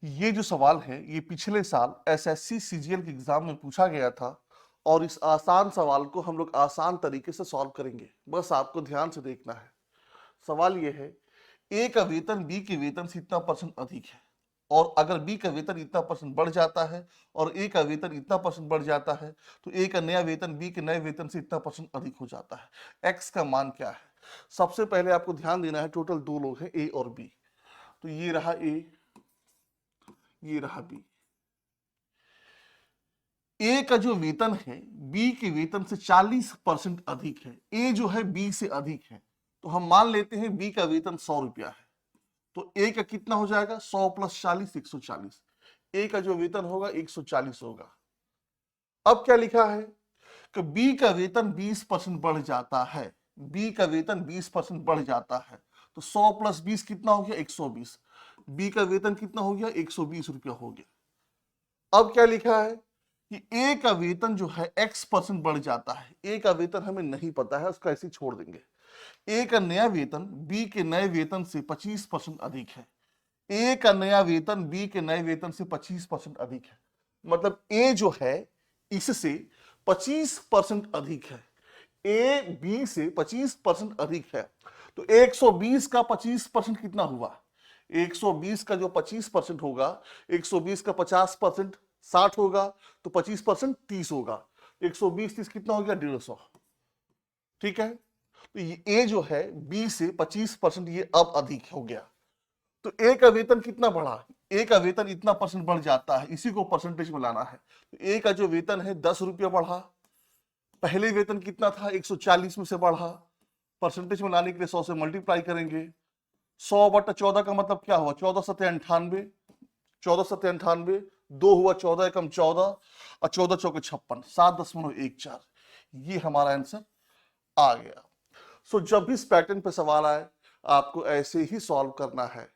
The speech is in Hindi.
ये जो सवाल है ये पिछले साल एसएससी सीजीएल के एग्जाम में पूछा गया था और इस आसान सवाल को हम लोग आसान तरीके से सॉल्व करेंगे। बस आपको ध्यान से देखना है। सवाल ये है, ए का वेतन बी के वेतन से इतना परसेंट अधिक है और अगर बी का वेतन इतना परसेंट बढ़ जाता है और ए का वेतन इतना परसेंट बढ़ जाता है तो ए का नया वेतन बी के नए वेतन से इतना परसेंट अधिक हो जाता है। एक्स का मान क्या है? सबसे पहले आपको ध्यान देना है, टोटल दो लोग हैं ए और बी। तो ये रहा ए, ये रहा बी। ए का जो वेतन है बी के वेतन से 40% अधिक है। ए जो है बी से अधिक है, तो हम मान लेते हैं बी का वेतन 100 रुपया है, तो ए का कितना हो जाएगा? 100 प्लस 40 140। ए का जो वेतन होगा 140 होगा। अब क्या लिखा है कि बी का वेतन 20% बढ़ जाता है। बी का वेतन 20% बढ़ जाता है, तो 100 प्लस 20 कितना हो गया? 120। बी का वेतन कितना हो गया? 120 रुपया हो गया। अब क्या लिखा है कि ए का वेतन जो है x% बढ़ जाता है। ए का वेतन हमें नहीं पता है, उसका ऐसे छोड़ देंगे। ए का नया वेतन बी के नए वेतन से 25% अधिक है। ए का नया वेतन बी के नए वेतन से 25% अधिक है, मतलब ए जो है इससे 25% अधिक है। ए बी से 25% अधिक है, तो 120 का 25% कितना हुआ? 120 का जो 25% होगा, 120 का 50% 60 होगा, तो 25% 30 होगा। 120 30 कितना हो गया? 150। ठीक है, तो ये ए जो है बी से 25% ये अब अधिक हो गया। तो ए का वेतन कितना बढ़ा? ए का वेतन इतना परसेंट बढ़ जाता है, इसी को परसेंटेज में लाना है। तो ए का जो वेतन है 10 रुपया बढ़ा। पहले वेतन कितना था? 140 में से बढ़ा। परसेंटेज में लाने के लिए 100 से मल्टीप्लाई करेंगे। 100/14 का मतलब क्या हुआ? 14 सत्ते 98। 14 सत्ते 98, 2 हुआ 14 एकम 14 और 14 चौके 56, 7.14। ये हमारा आंसर आ गया। सो जब भी इस पैटर्न पे सवाल आए आपको ऐसे ही सॉल्व करना है।